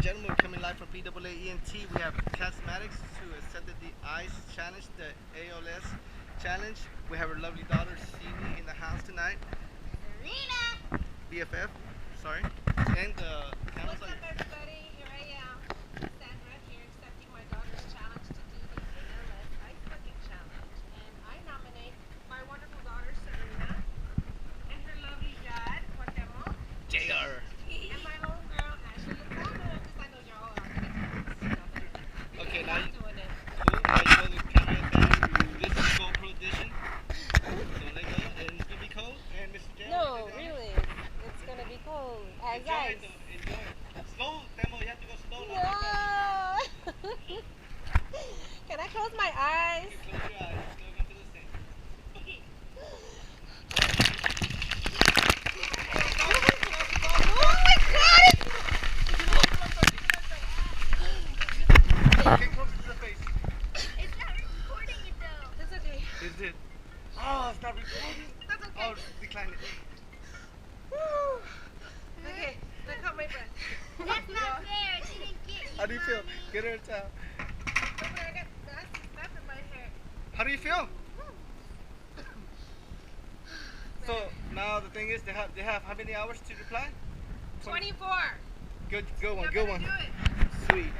and gentlemen, we're coming live from PAA ENT. We have Cosmetics who accepted the ICE challenge, the ALS challenge. We have our lovely daughter, Siwi, in the house tonight. Serena! BFF, sorry. And the What's up, everybody? Here I am, Sandra, here accepting my daughter's challenge to do the ALS Ice Bucket Challenge. And I nominate my wonderful daughter, Serena, and her lovely dad, Cuauhtemoc. JR. And my homegirl, Ashley Lozano, because I know you're all out there. Okay, now you, doing it. cool. Now you know the camera back. This is GoPro edition. Don't let go. And it's gonna be cold. And Mr. JR. No, really. It's going to be cold. As Enjoy ice. it though. Enjoy it. Slow, Demo. You have to go slow. No! Can I close my eyes? Okay, close your eyes. Look into the sink. Oh my god! Get close to the face. It's not recording it though. That's okay. Is it? Oh, it's not recording. That's okay. Oh, decline it. Woo. Okay, I caught my breath. That's not fair. It didn't get you. How do you feel? Mommy. Get her a towel. Don't worry, I got stuff in my hair. How do you feel? So now the thing is, they have how many hours to reply? 24. Good one, You're good gonna one. do it. Sweet.